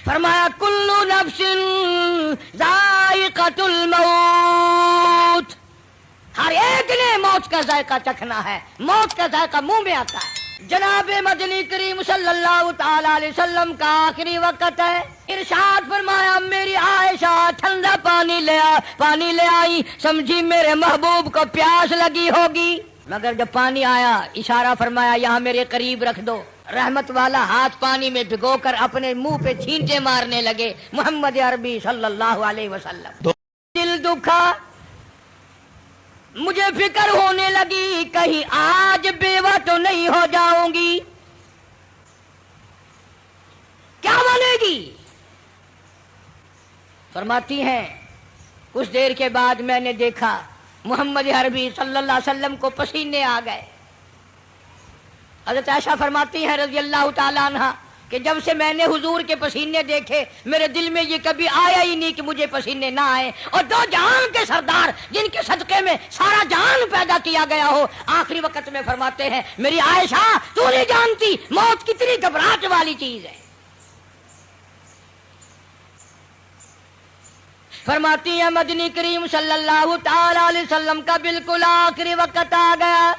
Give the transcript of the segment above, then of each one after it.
فرمایا کلو نفس ذائقۃ الموت، ہر ایک نے موت کا ذائقہ چکھنا ہے، موت کا ذائقہ منہ میں آتا ہے۔ جناب مدنی کریم صلی اللہ تعالی علیہ وسلم کا آخری وقت ہے، ارشاد فرمایا میری عائشہ ٹھنڈا پانی لے آئی، سمجھی میرے محبوب کو پیاس لگی ہوگی، مگر جب پانی آیا اشارہ فرمایا یہاں میرے قریب رکھ دو، رحمت والا ہاتھ پانی میں بھگو کر اپنے منہ پہ چھینٹے مارنے لگے محمد عربی صلی اللہ علیہ وسلم۔ دل دکھا، مجھے فکر ہونے لگی کہیں آج بیوہ تو نہیں ہو جاؤں گی، کیا بنے گی؟ فرماتی ہیں کچھ دیر کے بعد میں نے دیکھا محمد عربی صلی اللہ علیہ وسلم کو پسینے آ گئے۔ حضرت عائشہ فرماتی ہیں رضی اللہ تعالیٰ عنہ کہ جب سے میں نے حضور کے پسینے دیکھے میرے دل میں یہ کبھی آیا ہی نہیں کہ مجھے پسینے نہ آئے، اور دو جہان کے سردار جن کے صدقے میں سارا جہان پیدا کیا گیا ہو، آخری وقت میں فرماتے ہیں میری عائشہ تو نہیں جانتی موت کتنی گھبراہٹ والی چیز ہے۔ فرماتی ہیں مدنی کریم صلی اللہ تعالی علیہ وسلم کا بالکل آخری وقت آ گیا،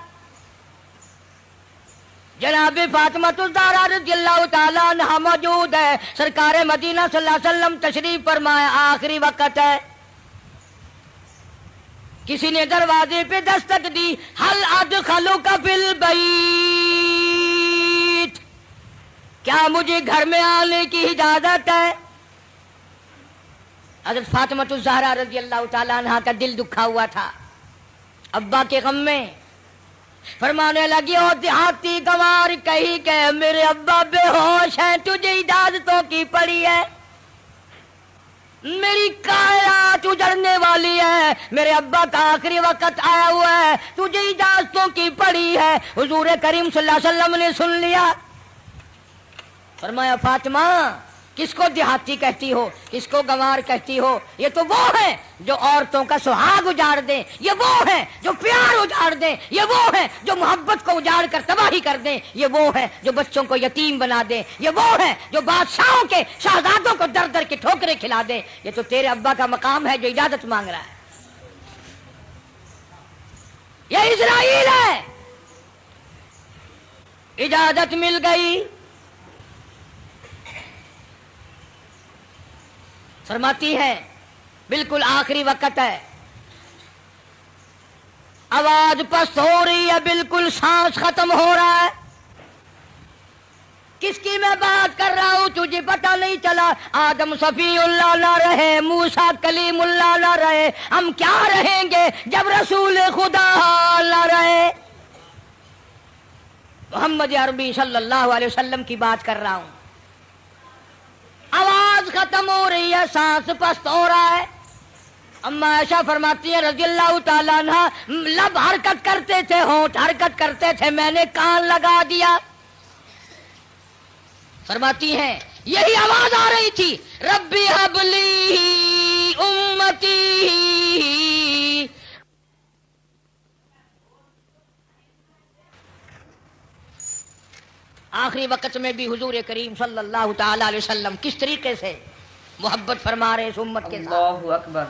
جناب فاطمہ الزہرا رضی اللہ تعالیٰ عنہ موجود ہے، سرکار مدینہ صلی اللہ علیہ وسلم تشریف فرمائے، آخری وقت ہے، کسی نے دروازے پہ دستک دی، حل ادخلوک فی البیت، کیا مجھے گھر میں آنے کی اجازت ہے؟ حضرت فاطمہ الزہرا رضی اللہ تعالیٰ عنہ کا دل دکھا ہوا تھا ابا کے غم میں، فرمانے لگی او دیہاتی گوار کہی کہ میرے ابا بے ہوش ہیں، تجھے اجازتوں کی پڑی ہے، میری کائنات اجڑنے والی ہے، میرے ابا کا آخری وقت آیا ہوا ہے، تجھے اجازتوں کی پڑی ہے۔ حضور کریم صلی اللہ علیہ وسلم نے سن لیا، فرمایا فاطمہ کس کو دیہاتی کہتی ہو، کس کو گنوار کہتی ہو؟ یہ تو وہ ہیں جو عورتوں کا سہاگ اجاڑ دیں، یہ وہ ہیں جو پیار اجاڑ دیں، یہ وہ ہیں جو محبت کو اجاڑ کر تباہی کر دیں، یہ وہ ہیں جو بچوں کو یتیم بنا دیں، یہ وہ ہیں جو بادشاہوں کے شہزادوں کو در در کے ٹھوکریں کھلا دیں۔ یہ تو تیرے ابا کا مقام ہے جو اجازت مانگ رہا ہے، یہ اسرائیل ہے۔ اجازت مل گئی، فرماتی ہے بالکل آخری وقت ہے، آواز پست ہو رہی ہے، بالکل سانس ختم ہو رہا ہے، کس کی میں بات کر رہا ہوں تجھے پتہ نہیں چلا؟ آدم صفی اللہ نہ رہے، موسیٰ کلیم اللہ نہ رہے، ہم کیا رہیں گے جب رسول خدا نہ رہے؟ محمد عربی صلی اللہ علیہ وسلم کی بات کر رہا ہوں، آواز ختم ہو رہی ہے، سانس پست ہو رہا ہے۔ اما عائشہ فرماتی ہیں رضی اللہ تعالیٰ عنہ لب حرکت کرتے تھے، ہونٹ حرکت کرتے تھے، میں نے کان لگا دیا۔ فرماتی ہیں یہی آواز آ رہی تھی، ربی ہب لی امتی۔ آخری وقت میں بھی حضور کریم صلی اللہ تعالی علیہ وسلم کس طریقے سے محبت فرما رہے اس امت کے ساتھ۔ اللہ اکبر۔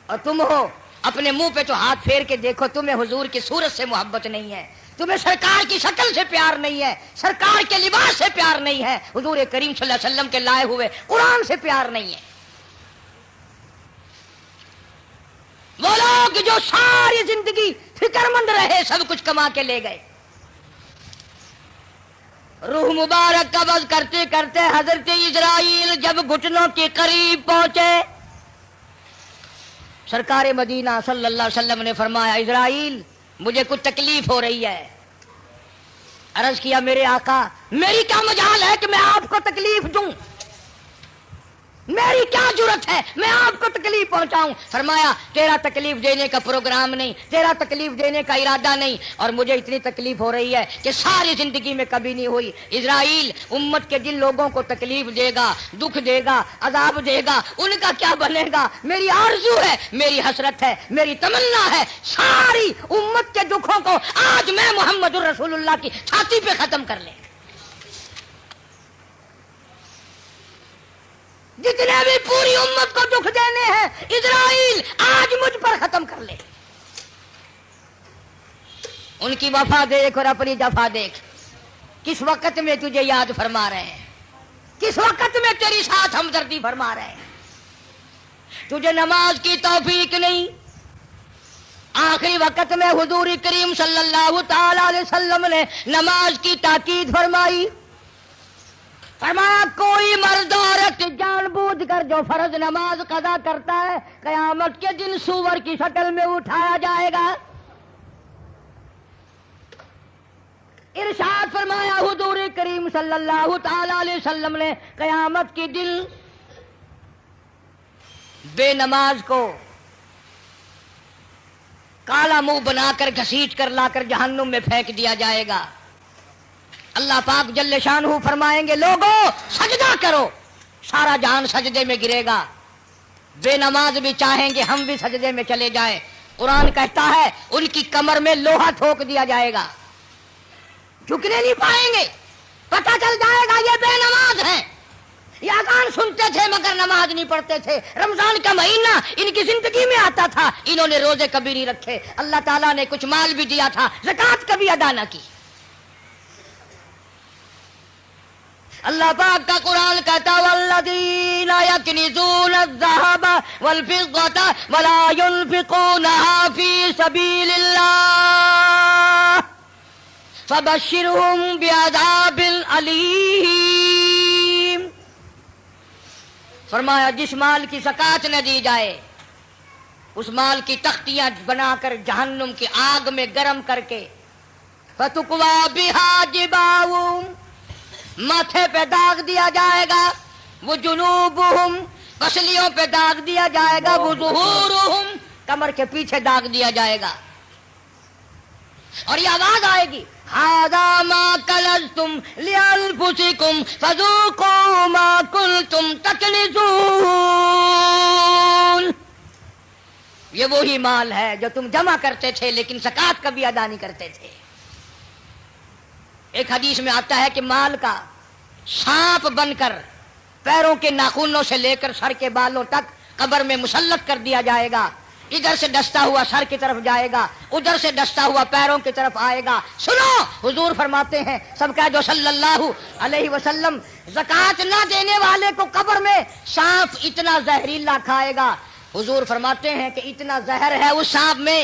اور تم ہو اپنے منہ پہ تو ہاتھ پھیر کے دیکھو، تمہیں حضور کی صورت سے محبت نہیں ہے، تمہیں سرکار کی شکل سے پیار نہیں ہے، سرکار کے لباس سے پیار نہیں ہے، حضور کریم صلی اللہ علیہ وسلم کے لائے ہوئے قرآن سے پیار نہیں ہے۔ وہ لوگ جو ساری زندگی فکر مند رہے، سب کچھ کما کے لے گئے، روح مبارک قبض کرتے کرتے حضرت اسرائیل جب گھٹنوں کے قریب پہنچے، سرکار مدینہ صلی اللہ علیہ وسلم نے فرمایا اسرائیل مجھے کچھ تکلیف ہو رہی ہے۔ عرض کیا میرے آقا میری کیا مجال ہے کہ میں آپ کو تکلیف دوں، میری کیا جرت ہے میں آپ کو تکلیف پہنچاؤں؟ فرمایا تیرا تکلیف دینے کا پروگرام نہیں، تیرا تکلیف دینے کا ارادہ نہیں، اور مجھے اتنی تکلیف ہو رہی ہے کہ ساری زندگی میں کبھی نہیں ہوئی۔ اسرائیل امت کے جن لوگوں کو تکلیف دے گا، دکھ دے گا، عذاب دے گا، ان کا کیا بنے گا؟ میری آرزو ہے، میری حسرت ہے، میری تمنا ہے، ساری امت کے دکھوں کو آج میں محمد الرسول اللہ کی چھاتی پہ ختم کر لیں۔ جتنے بھی پوری امت کو دکھ دینے ہیں اسرائیل آج مجھ پر ختم کر لے. ان کی وفا دیکھ اور اپنی جفا دیکھ. کس وقت میں تجھے یاد فرما رہے ہیں, کس وقت میں تیری ساتھ ہمدردی فرما رہے ہیں. تجھے نماز کی توفیق نہیں. آخری وقت میں حضور کریم صلی اللہ تعالی علیہ وسلم نے نماز کی تاکید فرمائی. فرمایا کوئی مرد عورت جان بوجھ کر جو فرض نماز قضا کرتا ہے قیامت کے دن سور کی شکل میں اٹھایا جائے گا. ارشاد فرمایا حضور کریم صلی اللہ تعالی علیہ وسلم نے قیامت کے دن بے نماز کو کالا منہ بنا کر گھسیٹ کر لا کر جہنم میں پھینک دیا جائے گا. اللہ پاک جل شانہ فرمائیں گے لوگوں سجدہ کرو, سارا جہان سجدے میں گرے گا. بے نماز بھی چاہیں گے ہم بھی سجدے میں چلے جائیں. قرآن کہتا ہے ان کی کمر میں لوہا ٹھوک دیا جائے گا, جھکنے نہیں پائیں گے. پتہ چل جائے گا یہ بے نماز ہیں, یہ اذان سنتے تھے مگر نماز نہیں پڑھتے تھے. رمضان کا مہینہ ان کی زندگی میں آتا تھا, انہوں نے روزے کبھی نہیں رکھے. اللہ تعالیٰ نے کچھ مال بھی دیا تھا, زکوٰۃ کبھی ادا نہ کی. اللہ پاک کا قرآن کہتا والذین یکنزون الذھب والفضة ولا ينفقونها فی سبیل اللہ فبشرهم بعذاب علیم. فرمایا جس مال کی زکوٰۃ نہ دی جائے اس مال کی تختیاں بنا کر جہنم کی آگ میں گرم کر کے فتقوی بها جباہم ماتھے پہ داغ دیا جائے گا, وہ جنوبہم پسلیوں پہ داغ دیا جائے گا, وہ ظہورہم کمر کے پیچھے داغ دیا جائے گا. اور یہ آواز آئے گی ھذا ما کنزتم لانفسکم فذوقوا ما کنتم تکنزون. یہ وہی مال ہے جو تم جمع کرتے تھے لیکن زکوٰۃ کبھی ادا نہیں کرتے تھے. ایک حدیث میں آتا ہے کہ مال کا سانپ بن کر پیروں کے ناخنوں سے لے کر سر کے بالوں تک قبر میں مسلط کر دیا جائے گا. ادھر سے ڈستا ہوا سر کی طرف جائے گا, ادھر سے ڈستا ہوا پیروں کی طرف آئے گا. سنو حضور فرماتے ہیں سب کہہ دو صلی اللہ علیہ وسلم, زکوٰۃ نہ دینے والے کو قبر میں سانپ اتنا زہریلا کھائے گا. حضور فرماتے ہیں کہ اتنا زہر ہے اس سانپ میں,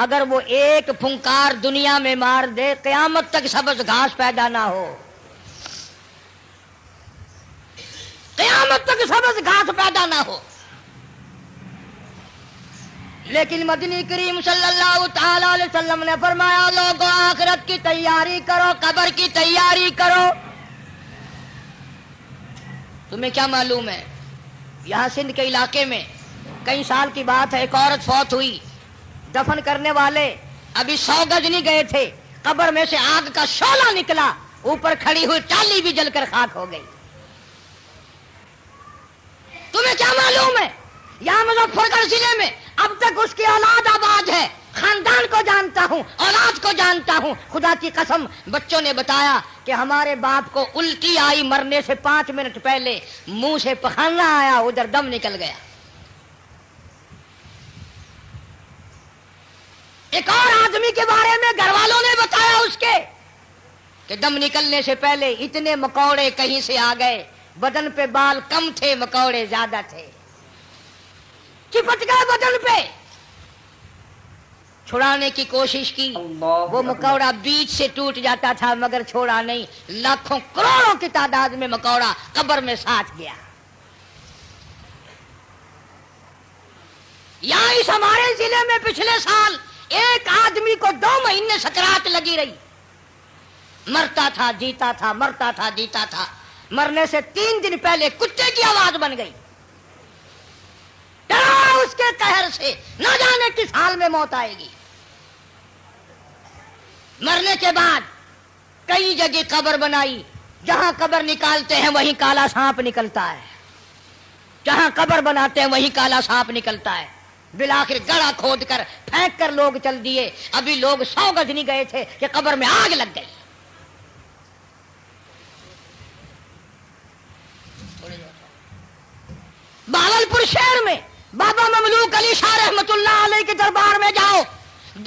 اگر وہ ایک پھنکار دنیا میں مار دے قیامت تک سبز گھاس پیدا نہ ہو. قیامت تک سبز گھاس پیدا نہ ہو. لیکن مدنی کریم صلی اللہ تعالی علیہ وسلم نے فرمایا لوگوں آخرت کی تیاری کرو, قبر کی تیاری کرو. تمہیں کیا معلوم ہے, یہاں سندھ کے علاقے میں کئی سال کی بات ہے, ایک عورت فوت ہوئی, دفن کرنے والے ابھی 100 گز نہیں گئے تھے, قبر میں سے آگ کا شعلہ نکلا, اوپر کھڑی ہوئی ٹالی بھی جل کر خاک ہو گئی. تمہیں کیا معلوم ہے یہاں مظفر گڑھ ضلع میں اب تک اس کی اولاد آباد ہے. خاندان کو جانتا ہوں, اولاد کو جانتا ہوں. خدا کی قسم بچوں نے بتایا کہ ہمارے باپ کو الٹی آئی, مرنے سے 5 منٹ پہلے منہ سے پخانا آیا, ادھر دم نکل گیا. ایک اور آدمی کے بارے میں گھر والوں نے بتایا اس کے کہ دم نکلنے سے پہلے اتنے مکوڑے کہیں سے آ گئے, بدن پہ بال کم تھے مکوڑے زیادہ تھے, چپٹ گئے بدن پہ. چھڑانے کی کوشش کی, وہ مکوڑا بیچ سے ٹوٹ جاتا تھا مگر چھوڑا نہیں. لاکھوں کروڑوں کی تعداد میں مکوڑا قبر میں ساتھ گیا. یہاں اس ہمارے ضلع میں پچھلے سال ایک آدمی کو 2 مہینے سکرات لگی رہی, مرتا تھا جیتا تھا, مرتا تھا جیتا تھا. مرنے سے 3 دن پہلے کتے کی آواز بن گئی. ڈرا اس کے قہر سے, نہ جانے کس حال میں موت آئے گی. مرنے کے بعد کئی جگہ قبر بنائی, جہاں قبر نکالتے ہیں وہیں کالا سانپ نکلتا ہے, جہاں قبر بناتے ہیں وہیں کالا سانپ نکلتا ہے. بالآخر گڑھا کھود کر پھینک کر لوگ چل دیے. ابھی لوگ 100 گز نہیں گئے تھے کہ قبر میں آگ لگ گئی. جبل پور شہر میں بابا مملوک علی شاہ رحمت اللہ علیہ کے دربار میں جاؤ،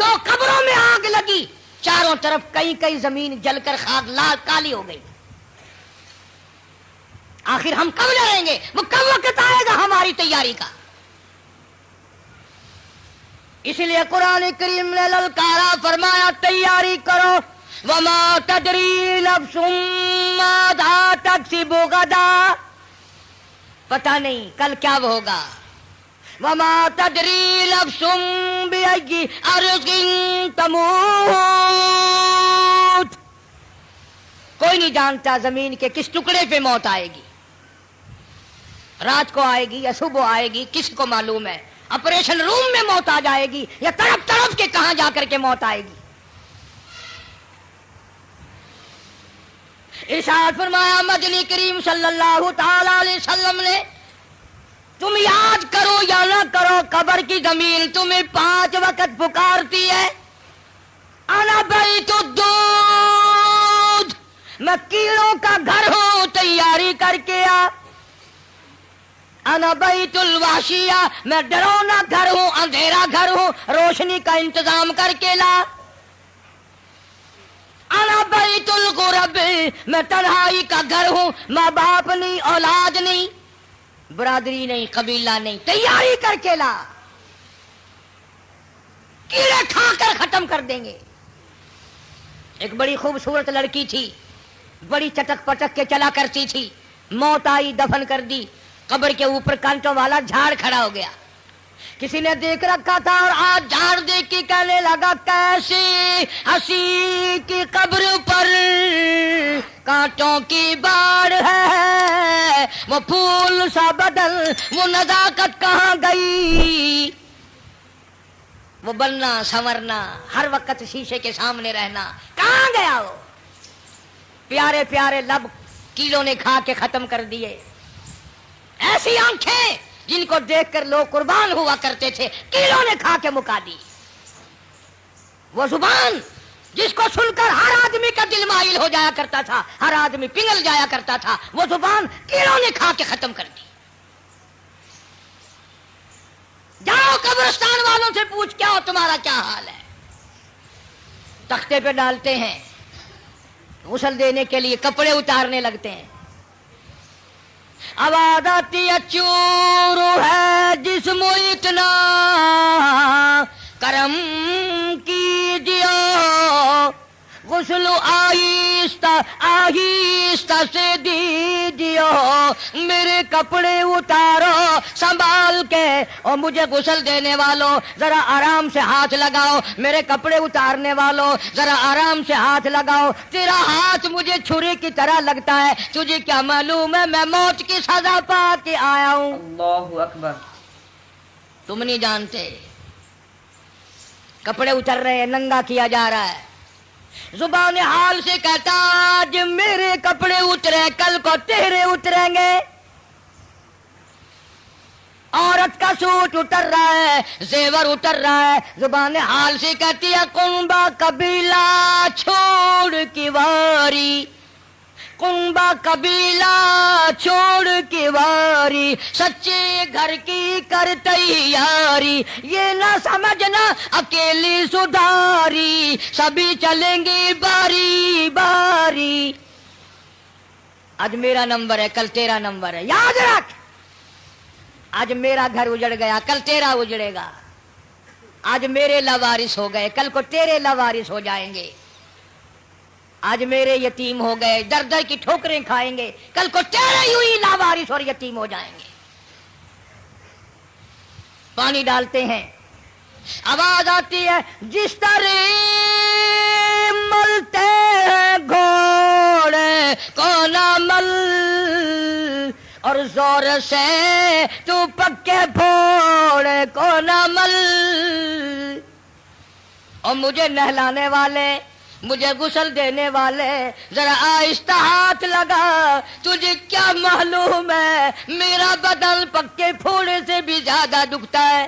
2 قبروں میں آگ لگی، چاروں طرف کئی کئی زمین جل کر خاک لال کالی ہو گئی۔ آخر ہم کب لڑیں گے؟ وہ کب وقت آئے گا ہماری تیاری کا؟ اس لیے قرآن کریم نے للکارا، فرمایا تیاری کرو، وما تدری نفس ماذا تکسب غدا، پتہ نہیں کل کیا ہوگا۔ وما تدری نفس بأي أرض تموت، کوئی نہیں جانتا زمین کے کس ٹکڑے پہ موت آئے گی، رات کو آئے گی یا صبح آئے گی، کس کو معلوم ہے؟ آپریشن روم میں موت آ جائے گی یا تڑپ تڑپ کے کہاں جا کر کے موت آئے گی۔ ارشاد فرمایا مدنی کریم صلی اللہ تعالی علیہ وسلم نے، تم یاد کرو یا نہ کرو، قبر کی زمین تمہیں 5 وقت پکارتی ہے۔ انا بیت الدود، میں کیڑوں کا گھر ہوں، تیاری کر کے آ۔ انا بیت الوحشیہ، میں ڈرونا گھر ہوں، اندھیرا گھر ہوں، روشنی کا انتظام کر کے لا۔ انا بیت الغرب، میں تنہائی کا گھر ہوں، ماں باپ نہیں، اولاد نہیں، برادری نہیں، قبیلہ نہیں، تیاری کر کے لا، کیڑے کھا کر ختم کر دیں گے۔ ایک بڑی خوبصورت لڑکی تھی، بڑی چٹک پٹک کے چلا کرتی تھی، موت آئی، دفن کر دی، قبر کے اوپر کانٹوں والا جھاڑ کھڑا ہو گیا، کسی نے دیکھ رکھا تھا اور آج جھاڑ دیکھ کے کہنے لگا کیسے ہنسی کی قبر پر کانٹوں کی باڑ ہے، وہ پھول سا بدل، وہ نزاکت کہاں گئی، وہ بننا سنورنا، ہر وقت شیشے کے سامنے رہنا کہاں گیا؟ وہ پیارے پیارے لب کیڑوں نے کھا کے ختم کر دیے، ایسی آنکھیں جن کو دیکھ کر لوگ قربان ہوا کرتے تھے، کیڑوں نے کھا کے مکا دی، وہ زبان جس کو سن کر ہر آدمی کا دل مائل ہو جایا کرتا تھا، ہر آدمی پگھل جایا کرتا تھا، وہ زبان کیڑوں نے کھا کے ختم کر دی۔ جاؤ قبرستان والوں سے پوچھ کیا ہو، تمہارا کیا حال ہے؟ تختے پہ ڈالتے ہیں، غسل دینے کے لیے کپڑے اتارنے لگتے ہیں، آواز آتی ہے چور ہے جسم اتنا کرم کیجیے، غسل آہستہ آہستہ سے دیجیے، میرے کپڑے اتارو سنبھال کے، اور مجھے غسل دینے والوں ذرا آرام سے ہاتھ لگاؤ، میرے کپڑے اتارنے والوں ذرا آرام سے ہاتھ لگاؤ، تیرا ہاتھ مجھے چھری کی طرح لگتا ہے، تجھے کیا معلوم ہے میں موت کی سزا پا کے آیا ہوں۔ اللہ اکبر، تم نہیں جانتے، کپڑے اتر رہے ہیں، ننگا کیا جا رہا ہے، زبان حال سے کہتا آج میرے کپڑے اترے کل کو تیرے اتریں گے، عورت کا سوٹ اتر رہا ہے، زیور اتر رہا ہے، زبان حال سے کہتی ہے کنبا قبیلہ چھوڑ کی واری، کنبا قبیلہ چھوڑ کی واری، سچے گھر کی کر تیاری، یہ نہ سمجھنا اکیلی سدھاری، سبھی چلیں گے باری باری، آج میرا نمبر ہے کل تیرا نمبر ہے، یاد رکھ، آج میرا گھر اجڑ گیا کل تیرا اجڑے گا، آج میرے لاوارث ہو گئے کل کو تیرے لاوارث ہو جائیں گے، آج میرے یتیم ہو گئے در در کی ٹھوکریں کھائیں گے، کل کو تیرے یوں ہی لاوارث اور یتیم ہو جائیں گے۔ پانی ڈالتے ہیں، آواز آتی ہے جس طرح ملتے ہیں گھوڑے کو نہ مل، اور زور سے تو پکے پھوڑے کو نہ مل، اور مجھے نہلانے والے مجھے غسل دینے والے ذرا آہستہ ہاتھ لگا، تجھے کیا معلوم ہے میرا بدن پکے پھوڑے سے بھی زیادہ دکھتا ہے،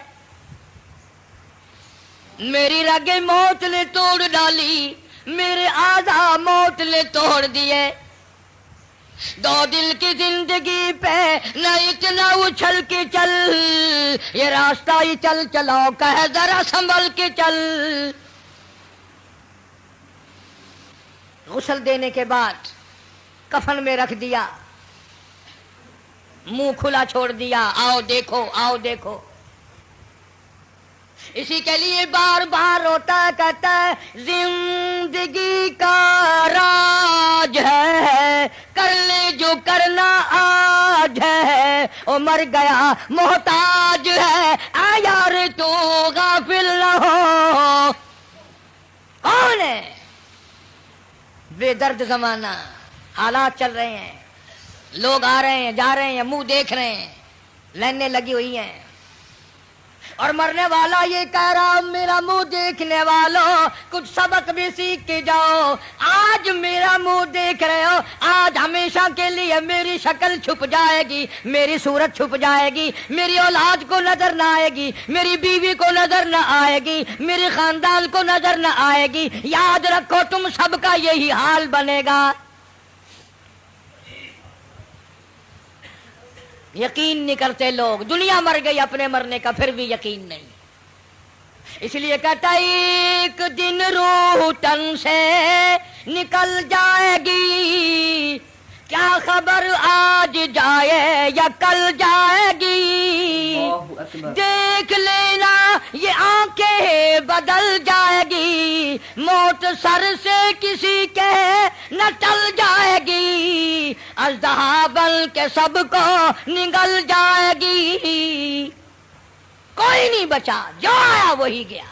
میری رگیں موت نے توڑ ڈالی، میرے اعضاء موت نے توڑ دیے، دو دل کی زندگی پہ نہ اتنا اچھل کے چل، یہ راستہ ہی چل چلاؤ کہ ذرا سنبھل کے چل۔ غسل دینے کے بعد کفن میں رکھ دیا، منہ کھلا چھوڑ دیا، آؤ دیکھو آؤ دیکھو۔ اسی کے لیے بار بار روتا کہتا ہے زندگی کا راج ہے، کر لے جو کرنا آج ہے، او مر گیا محتاج ہے، آ یار تو غافل نہ ہو۔ کون ہے؟ بے درد زمانہ، حالات چل رہے ہیں، لوگ آ رہے ہیں جا رہے ہیں، منہ دیکھ رہے ہیں، لائنیں لگی ہوئی ہیں، اور مرنے والا یہ کہہ رہا میرا منہ دیکھنے والوں کچھ سبق بھی سیکھ کے جاؤ۔ آج میرا منہ دیکھ رہے ہو، آج ہمیشہ کے لیے میری شکل چھپ جائے گی، میری صورت چھپ جائے گی، میری اولاد کو نظر نہ آئے گی، میری بیوی کو نظر نہ آئے گی، میرے خاندان کو نظر نہ آئے گی۔ یاد رکھو تم سب کا یہی حال بنے گا۔ یقین نہیں کرتے لوگ، دنیا مر گئی اپنے مرنے کا پھر بھی یقین نہیں۔ اس لیے کہتا ایک دن روح تن سے نکل جائے گی، کیا خبر آج جائے یا کل جائے گی، دیکھ لینا یہ آنکھیں بدل جائے گی، موت سر سے کسی کے نہ ٹل جائے گی، اژدہا بن کے سب کو نگل جائے گی، کوئی نہیں بچا، جو آیا وہی گیا۔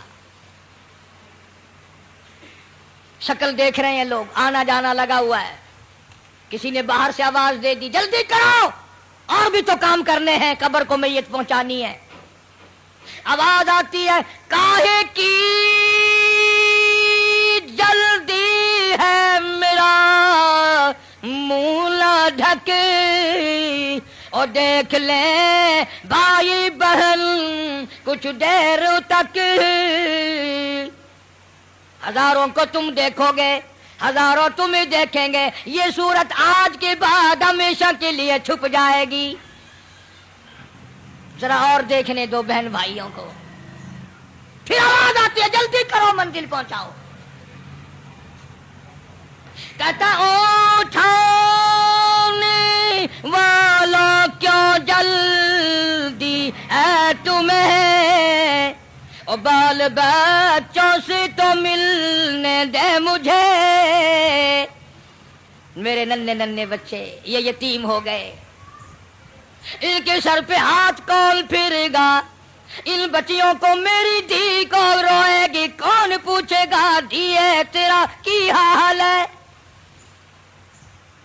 شکل دیکھ رہے ہیں لوگ، آنا جانا لگا ہوا ہے، کسی نے باہر سے آواز دے دی جلدی کرو، اور بھی تو کام کرنے ہیں، قبر کو میت پہنچانی ہے۔ آواز آتی ہے کاہے کی جلدی ہے میرا منہ نہ ڈھکے، اور دیکھ لیں بھائی بہن کچھ دیر تک، ہزاروں کو تم دیکھو گے، ہزاروں تمہیں دیکھیں گے، یہ صورت آج کے بعد ہمیشہ کے لیے چھپ جائے گی۔ ذرا اور دیکھنے دو بہن بھائیوں کو، پھر آواز آتی ہے جلدی کرو منزل پہنچاؤ۔ کہتا اٹھانے والوں کیوں جلدی ہے تمہیں، اور بال بچوں سے تو ملنے دے مجھے، میرے ننھے ننھے بچے یہ یتیم ہو گئے، ان کے سر پہ ہاتھ کون پھرے گا، ان بچیوں کو میری دھی کون روئے گی، کون پوچھے گا دھیے تیرا کی حال ہے،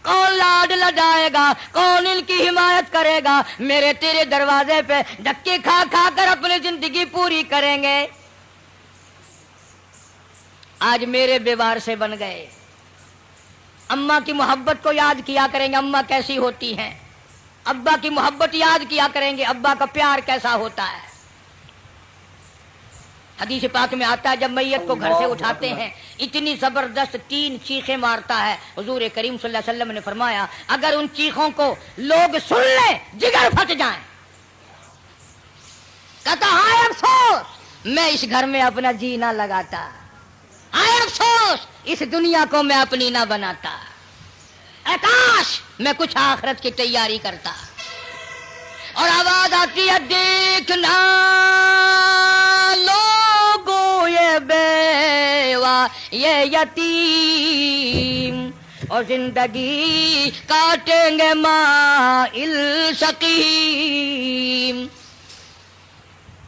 کون لاڈ لڈائے گا، کون ان کی حمایت کرے گا، میرے تیرے دروازے پہ دھکے کھا کھا کر اپنی زندگی پوری کریں گے۔ آج میرے بیوار سے بن گئے، اماں کی محبت کو یاد کیا کریں گے، اماں کیسی ہوتی ہیں، ابا کی محبت یاد کیا کریں گے، ابا کا پیار کیسا ہوتا ہے۔ حدیث پاک میں آتا ہے جب میت کو گھر سے اٹھاتے ہیں اتنی زبردست 3 چیخیں مارتا ہے، حضور کریم صلی اللہ علیہ وسلم نے فرمایا اگر ان چیخوں کو لوگ سن لیں جگر پھٹ جائیں۔ کہتا ہائے افسوس میں اس گھر میں اپنا جی نہ لگاتا، ہائے افسوس اس دنیا کو میں اپنی نہ بناتا، اے کاش میں کچھ آخرت کی تیاری کرتا۔ اور آواز آتی ہے دیکھنا لوگوں یہ بیوہ یہ یتیم، اور زندگی کاٹیں گے مائل سقیم،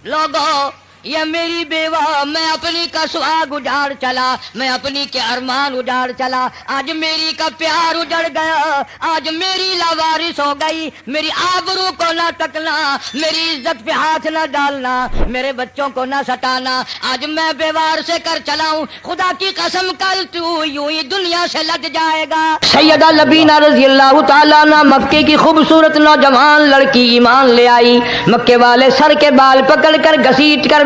لوگوں یہ میری بیوہ، میں اپنی کا سہاگ اجاڑ چلا، میں اپنی کے ارمان اجاڑ چلا، آج میری کا پیار اجڑ گیا، آج میری لاوارث ہو گئی، میری آبرو کو نہ تکنا، میری عزت پہ ہاتھ نہ ڈالنا، میرے بچوں کو نہ ستانا، آج میں بیوار سے کر چلاؤں، خدا کی قسم کل تو یوں ہی دنیا سے لٹ جائے گا۔ سیدہ لبینہ رضی اللہ تعالیٰ عنہ مکے کی خوبصورت نوجوان لڑکی ایمان لے آئی، مکے والے سر کے بال پکڑ کر گھسیٹ کر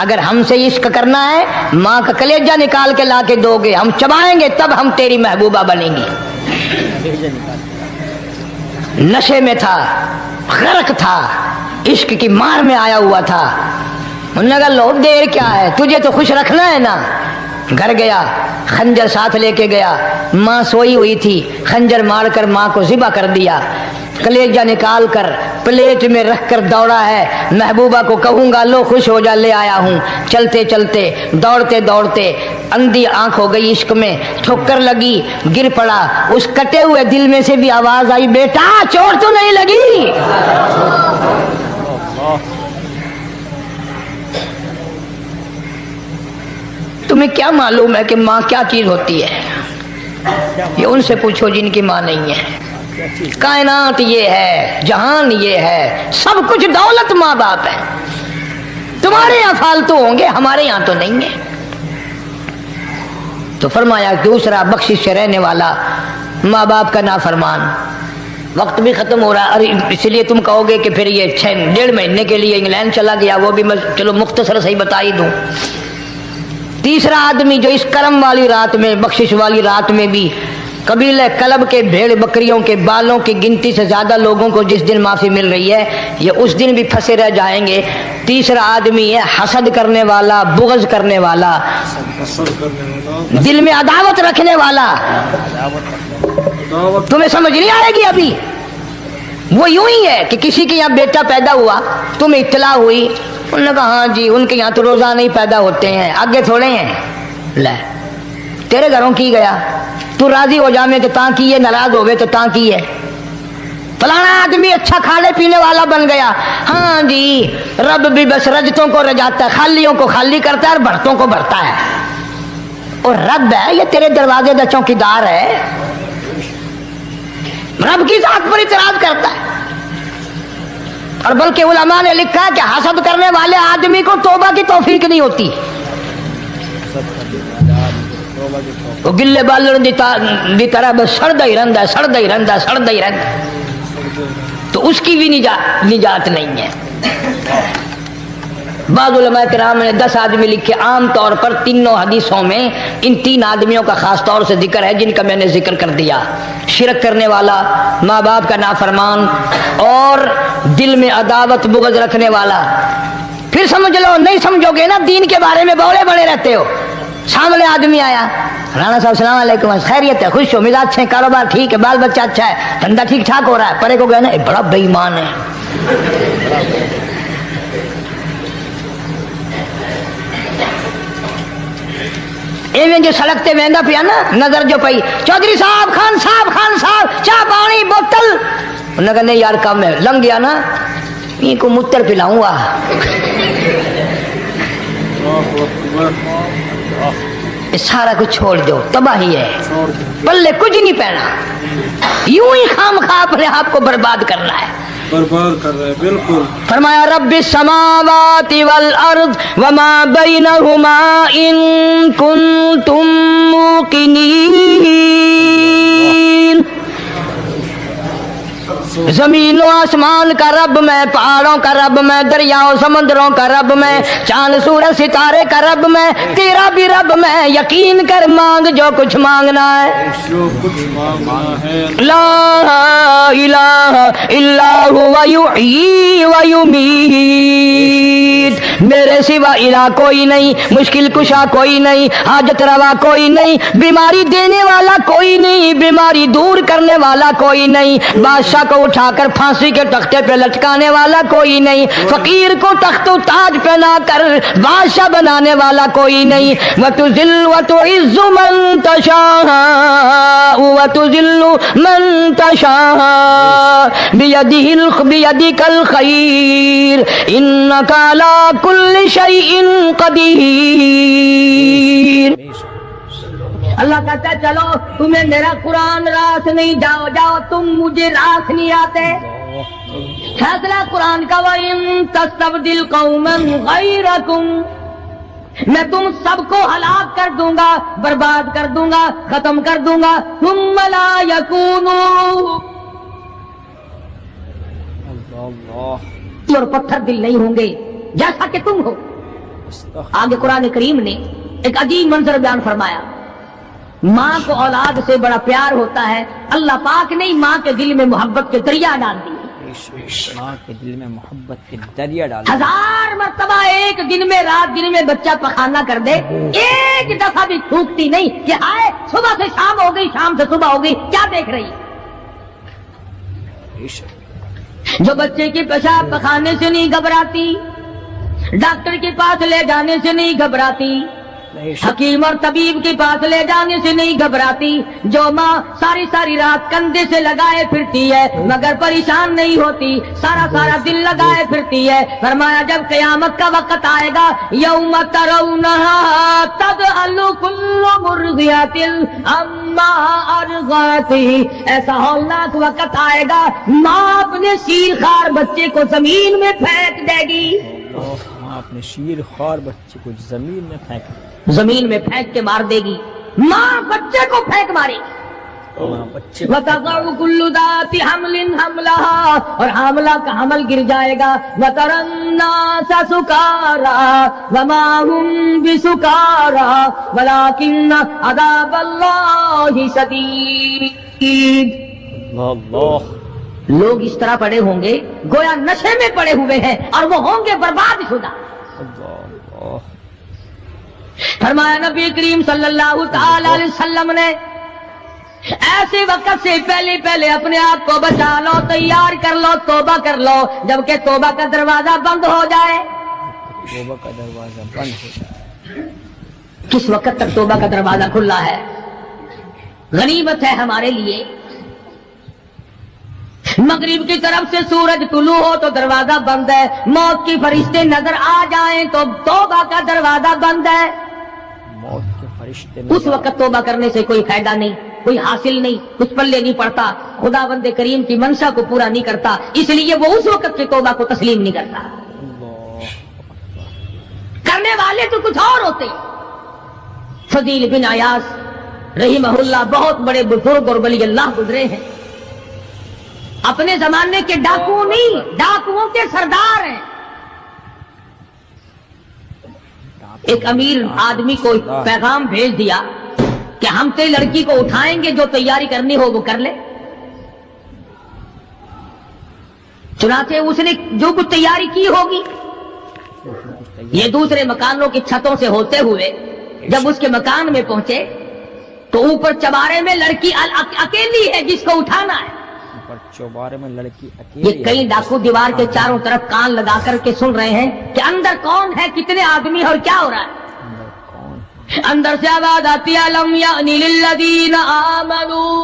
اگر ہم سے عشق کرنا ہے ماں کا کلیجہ نکال کے لا کے دو گے، ہم چبائیں گے تب ہم تیری محبوبہ بنیں گی۔ نشے میں تھا، غرق تھا، عشق کی مار میں آیا ہوا تھا۔ انہوں نے کہا لو دیر کیا ہے، تجھے تو خوش رکھنا ہے نا۔ گھر گیا، خنجر ساتھ لے کے گیا، ماں سوئی ہوئی تھی، خنجر مار کر ماں کو ذبح کر دیا، کلیجہ نکال کر پلیٹ میں رکھ کر دوڑا ہے، محبوبہ کو کہوں گا لو خوش ہو جا، لے آیا ہوں۔ چلتے چلتے دوڑتے دوڑتے اندھی آنکھ ہو گئی عشق میں، ٹھوکر لگی، گر پڑا، اس کٹے ہوئے دل میں سے بھی آواز آئی بیٹا چوٹ تو نہیں لگی؟ تمہیں کیا معلوم ہے کہ ماں کیا چیز ہوتی ہے؟ یہ ان سے پوچھو جن کی ماں نہیں ہے۔ کائنات یہ ہے، جہان یہ ہے، سب کچھ دولت ماں باپ ہے۔ تمہارے یہاں فالتو ہوں گے، ہمارے یہاں تو نہیں ہے۔ تو فرمایا دوسرا بخشش سے رہنے والا ماں باپ کا نافرمان۔ وقت بھی ختم ہو رہا ہے، اس لیے تم کہو گے کہ پھر یہ 1.5 مہینے کے لیے انگلینڈ چلا گیا، وہ بھی میں چلو مختصر صحیح بتا ہی دوں۔ تیسرا آدمی جو اس کرم والی رات میں، بخشش والی رات میں بھی قبیلہ کلب کے بھیڑ بکریوں کے بالوں کی گنتی سے زیادہ لوگوں کو جس دن معافی مل رہی ہے، یہ اس دن بھی پھنسے رہ جائیں گے۔ تیسرا آدمی ہے حسد کرنے والا، بغض کرنے والا، دل میں عداوت رکھنے والا۔ تمہیں سمجھ نہیں آئے گی ابھی؟ وہ یوں ہی ہے کہ کسی کے یہاں بیٹا پیدا ہوا، تمہیں اطلاع ہوئی، انہوں نے کہا ہاں جی ان کے یہاں تو روزانہ ہی پیدا ہوتے ہیں، آگے تھوڑے ہیں۔ لے تیرے گھروں کی گیا، تو راضی ہو جامے تو تاں کی ہے، ناراض ہوئے تو تاں کی ہے۔ فلانا آدمی اچھا کھانے پینے والا بن گیا، ہاں جی رب بھی بس رجتوں کو رجاتا ہے، خالیوں کو خالی کرتا ہے اور بھرتوں کو بھرتا ہے۔ اور رب ہے یہ تیرے دروازے کا چوکیدار ہے، رب کی ذات پر اعتراض کرتا ہے۔ اور بلکہ علماء نے لکھا کہ حسد کرنے والے آدمی کو توبہ کی توفیق نہیں ہوتی۔ وہ گلے بالن دی طرح بس سڑدا ہی رہندا ہے، سڑدا ہی رہندا ہے، سڑدا ہی رہندا ہے، تو اس کی بھی نجات نہیں ہے۔ بعض علماء کرام نے 10 آدمی لکھے، عام طور پر تینوں حدیثوں میں ان 3 آدمیوں کا خاص طور سے ذکر ہے جن کا میں نے ذکر کر دیا۔ شرک کرنے والا، ماں باپ کا نافرمان، اور دل میں عداوت بغض رکھنے والا۔ پھر سمجھ لو، نہیں سمجھو گے نا دین کے بارے میں بولے بڑے رہتے ہو۔ سامنے آدمی آیا، رانا صاحب السلام علیکم، خیریت ہے، خوش ہو، مزاج اچھے، کاروبار ٹھیک ہے، بال بچہ اچھا ہے، دھندا ٹھیک ٹھاک ہو رہا ہے، پرے کو گئے نا بڑا بے ایمان ہے۔ ایویں جو سڑک تے ویندا پیا نا، نظر جو پئی، چودھری صاحب، خان صاحب چاہ پانی بوتل، انہوں نے کہا نہیں یار کم ہے، لنگ گیا نا یہ کو متر پلاؤں گا۔ سارا کچھ چھوڑ دو، تباہی ہے، پلے کچھ نہیں پہنا، یوں ہی خام خواہ اپنے آپ کو برباد کرنا ہے، برباد کر رہے ہیں۔ بالکل فرمایا رب السماوات والارض وما بینہما ان کنتم موقنین۔ زمین و آسمان کا رب میں، پہاڑوں کا رب میں، دریاؤں سمندروں کا رب میں، چاند سورج ستارے کا رب میں، تیرا بھی رب میں، یقین کر مانگ جو کچھ مانگنا ہے، جو کچھ مانگنا ہے۔ لا الہ الا هو یحیی و یمیت، میرے سوا الہ کوئی نہیں، مشکل کشا کوئی نہیں، حاجت روا کوئی نہیں، بیماری دینے والا کوئی نہیں، بیماری دور کرنے والا کوئی نہیں، بادشاہ کو اٹھا کر پھانسی کے تختے پہ لٹکانے والا کوئی نہیں، فقیر کو تخت و تاج پہنا کر بادشاہ بنانے والا کوئی نہیں، وَتُذِلُّ وَتُعِزُّ مَن تَشَاءُ وَتُذِلُّ مَن تَشَاءُ بِيَدِكَ الْخَيْرُ إِنَّكَ عَلَى كُلِّ شَيْءٍ قَدِيرٌ۔ اللہ کہتا ہے چلو تمہیں میرا قرآن راس نہیں، جاؤ جاؤ، تم مجھے راس نہیں آتے۔ فیصلہ قرآن کا، وَإِن تَسْتَبْدِلْ قَوْمًا غَيْرَكُمْ، میں تم سب کو ہلاک کر دوں گا، برباد کر دوں گا، ختم کر دوں گا، ثُمَّ لَا يَكُونُوا، اور پتھر دل نہیں ہوں گے جیسا کہ تم ہو، آگے قرآن کریم نے ایک عجیب منظر بیان فرمایا. ماں کو اولاد سے بڑا پیار ہوتا ہے. اللہ پاک نے ماں کے دل میں محبت کے دریا ڈال دی. ماں کے دل میں محبت کے دریا ڈال. 1000 مرتبہ ایک دن میں رات دن میں بچہ پخانہ کر دے, ایک دفعہ بھی تھوکتی نہیں کہ ہائے صبح سے شام ہو گئی, شام سے صبح ہو گئی, کیا دیکھ رہی. جو بچے کے پیشاب پخانے سے نہیں گھبراتی, ڈاکٹر کے پاس لے جانے سے نہیں گھبراتی, حکیم اور طبیب کے پاس لے جانے سے نہیں گھبراتی, جو ماں ساری ساری رات کندھے سے لگائے پھرتی ہے مگر پریشان نہیں ہوتی, سارا سارا دل لگائے پھرتی ہے. فرمایا جب قیامت کا وقت آئے گا, یوم ترونہا تذہل کل مرضعۃ عما ارضعت, ایسا ہولناک وقت آئے گا ماں اپنے شیر خوار بچے کو زمین میں پھینک دے گی. ماں اپنے شیر خوار بچے کو زمین میں پھینک کے مار دے گی. ماں بچے کو پھینک مارے گی. وَتَضَعُ كُلُّ ذَاتِ حَمْلٍ حَمْلَهَا, اور حاملہ کا حمل گر جائے گا. وَتَرَى النَّاسَ سُكَارَىٰ وَمَا هُمْ بِسُكَارَىٰ وَلَٰكِنَّ عَذَابَ اللَّهِ شَدِيدٌ. لوگ اس طرح پڑے ہوں گے گویا نشے میں پڑے ہوئے ہیں اور وہ ہوں گے برباد شدہ. فرمایا نبی کریم صلی اللہ تعالی علیہ وسلم نے ایسے وقت سے پہلے اپنے آپ کو بچا لو, تیار کر لو, توبہ کر لو, جبکہ توبہ کا دروازہ بند ہو جائے. توبہ کا دروازہ بند ہو جائے. کس وقت تک توبہ کا دروازہ کھلا ہے؟ غنیمت ہے ہمارے لیے. مغرب کی طرف سے سورج طلوع ہو تو دروازہ بند ہے, موت کی فرشتے نظر آ جائیں تو توبہ کا دروازہ بند ہے. موت کے فرشتے اس وقت توبہ کرنے سے کوئی فائدہ نہیں, کوئی حاصل نہیں, کچھ پلے نہیں پڑتا, خدا بند کریم کی منشا کو پورا نہیں کرتا, اس لیے وہ اس وقت کی توبہ کو تسلیم نہیں کرتا. کرنے والے تو کچھ اور ہوتے. فضیل بن عیاض رحمہ اللہ بہت بڑے بزرگ اور ولی اللہ گزرے ہیں. اپنے زمانے کے ڈاکو نہیں, ڈاکوؤں کے سردار ہیں. ایک امیر آدمی کو پیغام بھیج دیا کہ ہم تیری لڑکی کو اٹھائیں گے, جو تیاری کرنی ہو وہ کر لے. چنانچہ اس نے جو کچھ تیاری کی ہوگی, یہ دوسرے مکانوں کی چھتوں سے ہوتے ہوئے جب اس کے مکان میں پہنچے تو اوپر چبارے میں لڑکی اکیلی ہے جس کو اٹھانا ہے. چوبارے میں لڑکی اکیلی. یہ کئی ڈاکو دیوار کے چاروں طرف کان لگا کر کے سن رہے ہیں کہ اندر کون ہے, کتنے آدمی اور کیا ہو رہا ہے. اندر سے آواز آتی ہے لم یأنی للذین آمنوا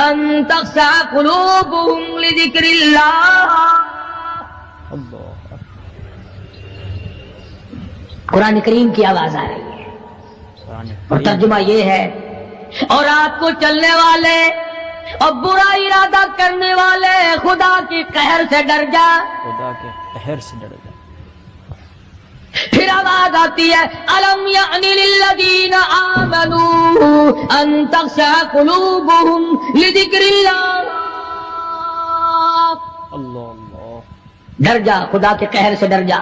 ان تخشع قلوبهم لذکر اللہ. قرآن کریم کی آواز آ رہی ہے اور ترجمہ یہ ہے, اور رات کو چلنے والے اور برا ارادہ کرنے والے خدا کی قہر سے ڈر جا. خدا کے قہر سے ڈر جا. پھر آواز آتی ہے الم یأنی للذین آمنوا ان تخشع قلوبهم لذکر اللہ. اللہ ڈر جا, خدا کے قہر سے ڈر جا.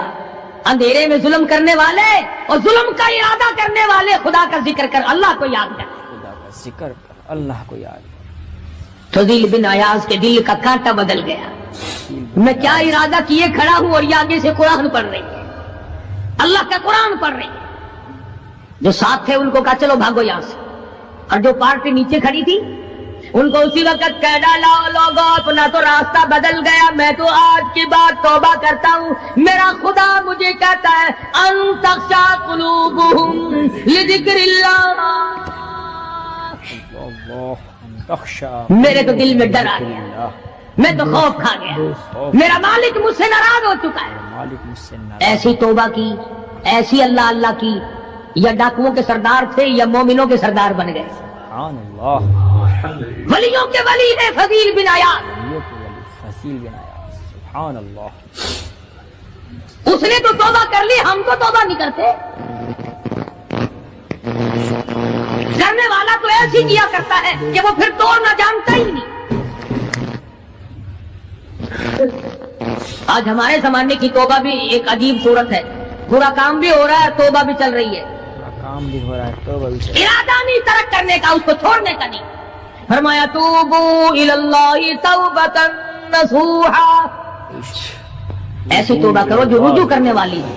اندھیرے میں ظلم کرنے والے اور ظلم کا ارادہ کرنے والے خدا کا ذکر کر, اللہ کو یاد کر. خدا کا ذکر کر, اللہ کو یاد کر. فضیل بن عیاض کے دل کا کانٹا بدل گیا. میں کیا ارادہ کیے کھڑا ہوں اور یہ آگے سے قرآن پڑھ رہی ہے, اللہ کا قرآن پڑھ رہی ہے. جو ساتھ تھے ان کو کہا چلو بھاگو یہاں سے, اور جو پارٹی نیچے کھڑی تھی ان کو اسی وقت کہہ ڈالا لوگوں اپنا تو راستہ بدل گیا, میں تو آج کی بات توبہ کرتا ہوں. میرا خدا مجھے کہتا ہے ان تخشع قلوبهم لذکر اللہ. میرے تو دل میں ڈر آ گیا, میں تو خوف کھا گیا, میرا مالک مجھ سے ناراض ہو چکا ہے. ایسی توبہ کی, ایسی اللہ اللہ کی, یا ڈاکوؤں کے سردار تھے یا مومنوں کے سردار بن گئے. سبحان اللہ. ولیوں کے ولی ہے فضیل بن عیاض. سبحان اللہ. اس نے تو توبہ کر لی, ہم تو توبہ نہیں کرتے. کرنے والا تو ایسی کیا کرتا ہے کہ وہ پھر توڑنا جانتا ہی نہیں. آج ہمارے زمانے کی توبہ بھی ایک عجیب صورت ہے. پورا کام بھی ہو رہا ہے، توبہ بھی چل رہی ہے، کام بھی ہو رہا ہے، توبہ بھی چل رہا ہے۔ ارادہ نہیں ترک کرنے کا، اس کو چھوڑنے کا نہیں۔ فرمایا توبو الی اللہ توبۃ نصوحا، ایسی توبہ کرو جو رجوع کرنے والی ہو،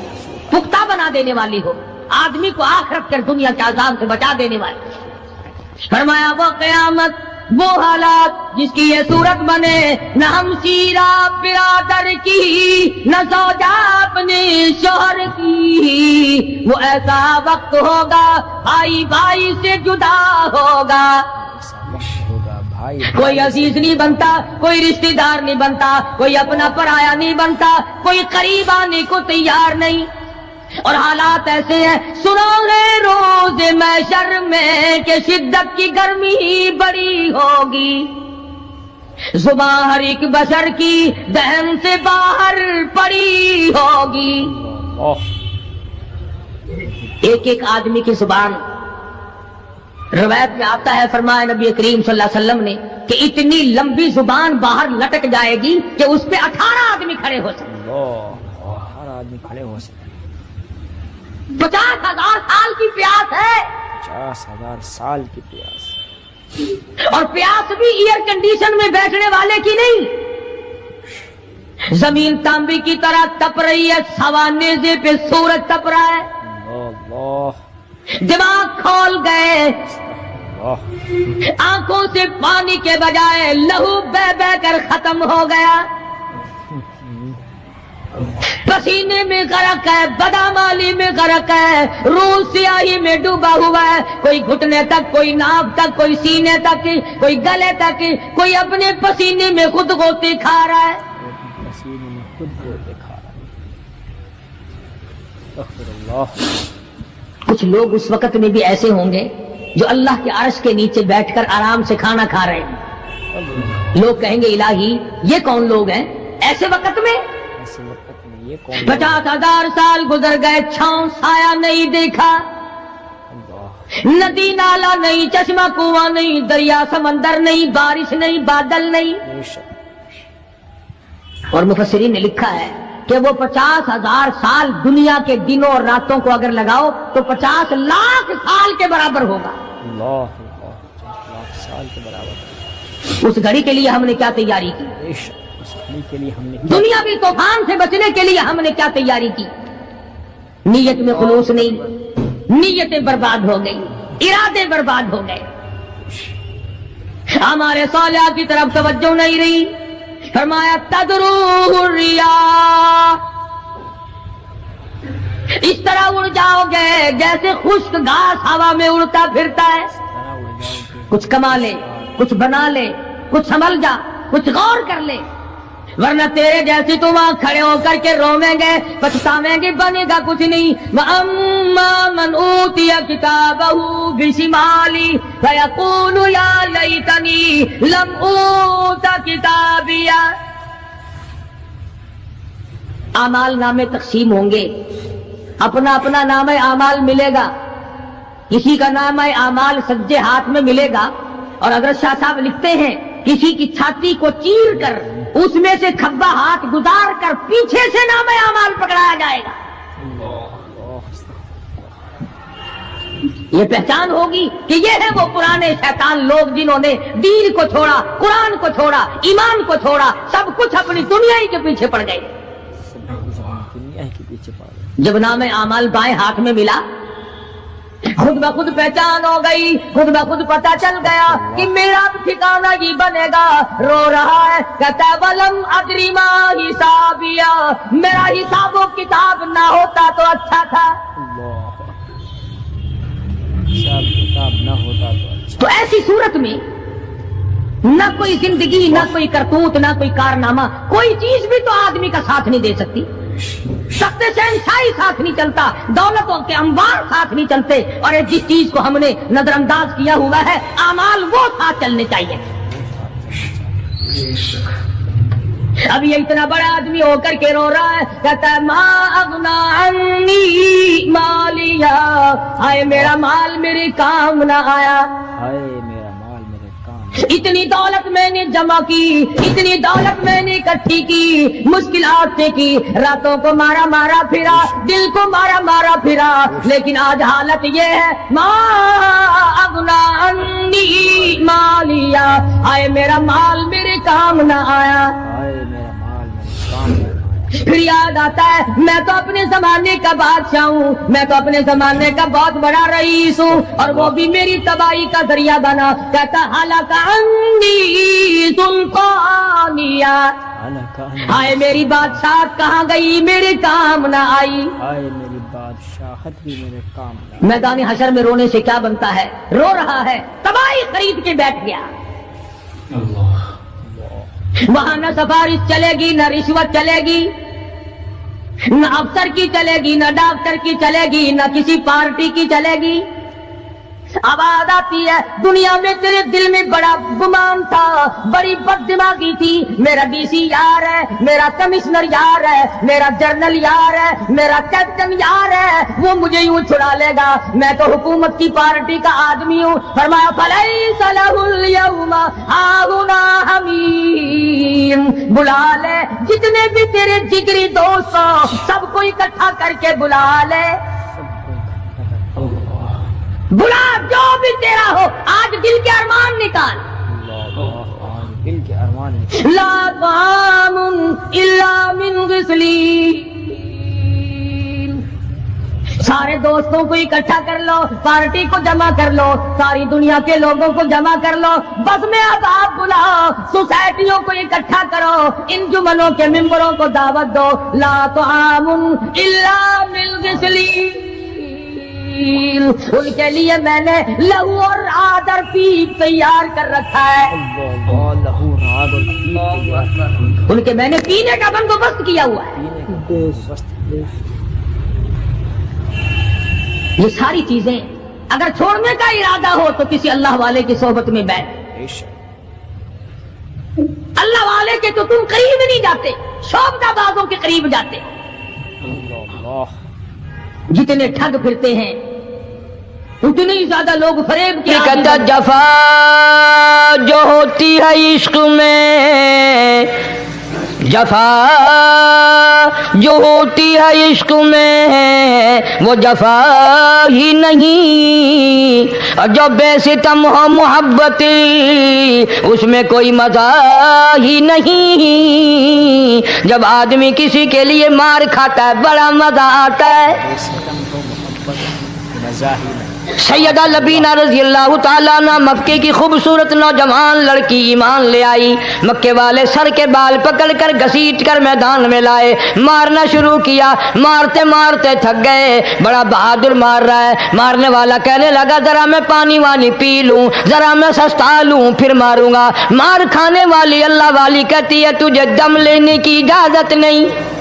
پختہ بنا دینے والی ہو، آدمی کو آخرت کر دنیا کے عذاب سے بچا دینے والی۔ فرمایا وہ قیامت، وہ حالات جس کی یہ صورت بنے، نہ ہم سیرا برادر کی، نہ زوجہ اپنے شوہر کی، وہ ایسا وقت ہوگا بھائی بھائی سے جدا ہوگا، کوئی عزیز نہیں بنتا، کوئی رشتہ دار نہیں بنتا، کوئی اپنا پرایا نہیں بنتا، کوئی قریب آنے کو تیار نہیں، اور حالات ایسے ہیں۔ سنو گے روز محشر میں کہ شدت کی گرمی بڑی ہوگی، زبان ہر ایک بشر کی دہن سے باہر پڑی ہوگی، ایک ایک آدمی کی زبان، روایت میں آتا ہے، فرمایا نبی کریم صلی اللہ علیہ وسلم نے کہ اتنی لمبی زبان باہر لٹک جائے گی کہ اس پہ 18 آدمی کھڑے ہو سکتے، ہر آدمی کھڑے ہو سکتے۔ 50,000 سال کی پیاس ہے، 50,000 سال کی پیاس، اور پیاس بھی ایئر کنڈیشن میں بیٹھنے والے کی نہیں، زمین تانبے کی طرح تپ رہی ہے، سوا نیزے پہ سورج تپ رہا ہے، اللہ دماغ کھول گئے، آنکھوں سے پانی کے بجائے لہو بہ بہ کر ختم ہو گیا، پسینے میں غرق ہے، بدامالی میں غرق ہے، روح سیاہی میں ڈوبا ہوا ہے، کوئی گھٹنے تک، کوئی ناف تک، کوئی سینے تک، کوئی گلے تک، کوئی اپنے پسینے میں خود غوطے کھا رہا ہے، پسینے میں خود غوطے کھا رہا ہے۔ استغفر اللہ۔ کچھ لوگ اس وقت میں بھی ایسے ہوں گے جو اللہ کے عرش کے نیچے بیٹھ کر آرام سے کھانا کھا رہے ہیں، لوگ کہیں گے الہی یہ کون لوگ ہیں ایسے وقت میں؟ ایسے وقت میں یہ کون؟ 50,000 سال گزر گئے، چھاؤں سایہ نہیں دیکھا، ندی نالا نہیں، چشمہ کنواں نہیں، دریا سمندر نہیں، بارش نہیں، بادل نہیں، اور مفسرین نے لکھا ہے کہ وہ 50,000 سال دنیا کے دنوں اور راتوں کو اگر لگاؤ تو 50 لاکھ سال کے برابر ہوگا، اللہ 50 لاکھ سال کے برابر۔ اس گھڑی کے لیے ہم نے کیا تیاری کی؟ اس گھڑی کے لیے ہم نے دنیاوی طوفان سے بچنے کے لیے ہم نے کیا تیاری کی؟ نیت میں خلوص نہیں، نیتیں برباد ہو گئی، ارادے برباد ہو گئے، ہمارے صالحہ کی طرف توجہ نہیں رہی۔ فرمایا تدروہ الریاح، اس طرح اڑ جاؤ گے جیسے خشک گھاس ہوا میں اڑتا پھرتا ہے، کچھ کما لے، کچھ بنا لے، کچھ سنبھل جا، کچھ غور کر لے، ورنہ تیرے جیسی تم وہاں کھڑے ہو کر کے رویں گے، پچھتاویں گے، بنے گا کچھ نہیں۔ وَأَمَّا مَنْ أُوتِيَ كِتَابَهُ بِشِمَالِهِ فَيَقُولُ يَا لَيْتَنِي لَمْ أُوتَ كِتَابِيَهْ، اعمال نامے تقسیم ہوں گے، اپنا اپنا نام اعمال ملے گا، کسی کا نام اعمال سجے ہاتھ میں ملے گا، اور اگر شاہ صاحب لکھتے ہیں کسی کی چھاتی کو چیر کر اس میں سے کھبا ہاتھ گزار کر پیچھے سے نام اعمال پکڑایا جائے گا، یہ پہچان ہوگی کہ یہ ہے وہ پرانے شیطان لوگ جنہوں نے دین کو چھوڑا، قرآن کو چھوڑا، ایمان کو چھوڑا، سب کچھ اپنی دنیا ہی کے پیچھے پڑ گئے۔ دنیا کے پیچھے پڑ گئے۔ جب نام اعمال بائیں ہاتھ میں ملا، خود بخود پہچان ہو گئی، خود بخود پتہ چل گیا کہ میرا ٹھکانہ ہی بنے گا، رو رہا ہے کہتا ہے ولم ادری ما حسابیا، میرا حساب و کتاب نہ ہوتا تو اچھا تھا، حساب کتاب نہ ہوتا تو اچھا۔ تو ایسی صورت میں نہ کوئی زندگی، نہ کوئی کرتوت، نہ کوئی کارنامہ، کوئی چیز بھی تو آدمی کا ساتھ نہیں دے سکتی، سخت شہنشاہی ساتھ نہیں چلتا، دولتوں کے انبار ساتھ نہیں چلتے، اور جس چیز کو ہم نے نظر انداز کیا ہوا ہے اعمال وہ ساتھ چلنے چاہیے۔ اب یہ اتنا بڑا آدمی ہو کر کے رو رہا ہے، کہتا ہے ما اغنا عنی مالیا، ہائے میرا مال میرے کام نہ آیا، ہائے میرا مال میرے کام اتنی دولت میں نے جمع کی، اتنی دولت میں نے اکٹھی کی، مشکلات سے کی، راتوں کو مارا مارا پھرا، دل کو مارا مارا پھرا، لیکن آج حالت یہ ہے ما اغنا انی مالیا، آئے میرا مال میرے کام نہ آیا۔ آئے میرا مال میرے کام نہ آیا۔ پھر یاد آتا ہے میں تو اپنے زمانے کا بادشاہ ہوں، میں تو اپنے زمانے کا بہت بڑا رئیس ہوں، اور وہ بھی میری تباہی کا ذریعہ بنا۔ کہتا ہلاک عنی سلطانیہ، آئے میری بادشاہت کہاں گئی، میرے کام نہ آئی۔ آئے میری بادشاہت بھی میرے کام نہ آئی۔ میدان حشر میں رونے سے کیا بنتا ہے، رو رہا ہے، تباہی خرید کے بیٹھ گیا۔ وہاں نہ سفارش چلے گی، نہ رشوت چلے گی، نہ افسر کی چلے گی، نہ ڈاکٹر کی چلے گی، نہ کسی پارٹی کی چلے گی۔ آواز آتی ہے دنیا میں تیرے دل میں بڑا گمان تھا، بڑی بد دماغی تھی، میرا ڈی سی یار ہے، میرا کمشنر یار ہے، میرا جنرل یار ہے، میرا کیپٹن یار ہے، وہ مجھے یوں چھڑا لے گا، میں تو حکومت کی پارٹی کا آدمی ہوں۔ فرمایا فلیس لہ اليوم ہاہنا حمیم، بلا لے جتنے بھی تیرے جگری دوست ہو سب کو اکٹھا کر کے بلا لے، بلا جو بھی تیرا ہو، آج دل کے ارمان نکال۔ دل کے ارمان لا طعام الا من غسلین، سارے دوستوں کو اکٹھا کر لو، پارٹی کو جمع کر لو، ساری دنیا کے لوگوں کو جمع کر لو، بس میں اب آپ بلاؤ، سوسائٹیوں کو اکٹھا کرو، انجمنوں کے ممبروں کو دعوت دو۔ لا طعام الا من غسلین، ان کے لیے میں نے لہو اور آدر پیپ تیار کر رکھا ہے، لہو راد اور پیپ ان کے میں نے پینے کا بندوبست کیا ہوا ہے۔ یہ ساری چیزیں اگر چھوڑنے کا ارادہ ہو تو کسی اللہ والے کی صحبت میں بیٹھ، اللہ والے کے تو تم قریب نہیں جاتے، شوبدہ بازوں کے قریب جاتے، جتنے ٹھگ پھرتے ہیں اتنے ہی زیادہ لوگ فریب کے عادی۔ جفا جو ہوتی ہے عشق میں، جفا جو ہوتی ہے عشق میں وہ جفا ہی نہیں، اور جو بے ستم ہو محبت اس میں کوئی مزہ ہی نہیں۔ جب آدمی کسی کے لیے مار کھاتا ہے بڑا مزہ آتا ہے۔ مزہ ہی نہیں۔ سیدہ لبینہ رضی اللہ تعالیٰ عنہ مکے کی خوبصورت نوجوان لڑکی ایمان لے آئی، مکے والے سر کے بال پکڑ کر گھسیٹ کر میدان میں لائے، مارنا شروع کیا، مارتے مارتے تھک گئے، بڑا بہادر مار رہا ہے، مارنے والا کہنے لگا ذرا میں پانی وانی پی لوں، ذرا میں سستا لوں پھر ماروں گا۔ مار کھانے والی اللہ والی کہتی ہے تجھے دم لینے کی اجازت نہیں،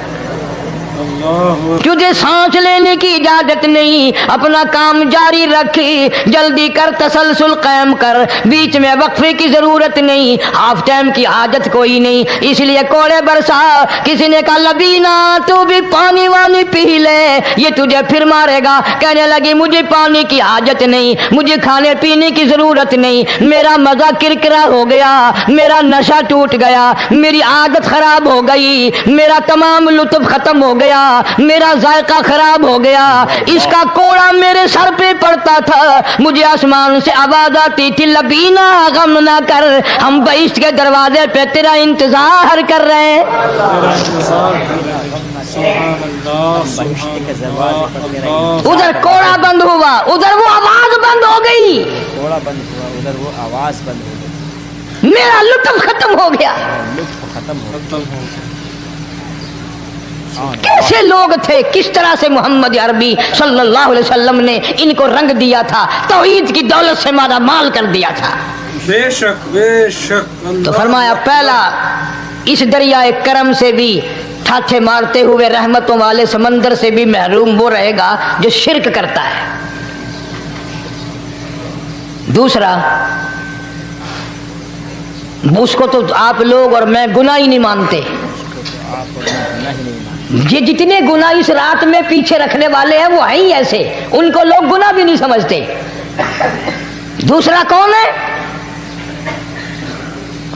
تجھے سانس لینے کی اجازت نہیں، اپنا کام جاری رکھ، جلدی کر، تسلسل قائم کر، بیچ میں وقفے کی ضرورت نہیں، ہاف ٹائم کی حاجت کوئی نہیں، اس لیے کوڑے برسا۔ کسی نے کہا لبینہ تو بھی پانی وانی پی لے، یہ تجھے پھر مارے گا۔ کہنے لگی مجھے پانی کی حاجت نہیں، مجھے کھانے پینے کی ضرورت نہیں، میرا مزہ کرکرا ہو گیا، میرا نشہ ٹوٹ گیا، میری عادت خراب ہو گئی، میرا تمام لطف ختم ہو گیا، میرا ذائقہ خراب ہو گیا، اس کا کوڑا میرے سر پہ پڑتا تھا، مجھے آسمان سے آواز آتی تھی لبینہ غم نہ کر، ہم بہشت کے دروازے پہ تیرا انتظار کر رہے ہیں۔ ادھر کوڑا بند ہوا، ادھر وہ آواز بند ہو گئی، کوڑا بند ہوا، ادھر وہ آواز بند ہو گئی، میرا لطف ختم ہو گیا۔ لطف ختم ہو گیا۔ کیسے لوگ تھے، کس طرح سے محمد عربی صلی اللہ علیہ وسلم نے ان کو رنگ دیا تھا، توحید کی دولت سے مالا مال کر دیا تھا۔ بے شک بے شک۔ تو فرمایا پہلا اس دریائے کرم سے بھی ٹھاٹھے مارتے ہوئے رحمتوں والے سمندر سے بھی محروم وہ رہے گا جو شرک کرتا ہے۔ دوسرا اس کو تو آپ لوگ اور میں گناہ ہی نہیں مانتے، یہ جتنے گناہ اس رات میں پیچھے رکھنے والے ہیں وہ ہیں ہی ایسے، ان کو لوگ گناہ بھی نہیں سمجھتے۔ دوسرا کون ہے؟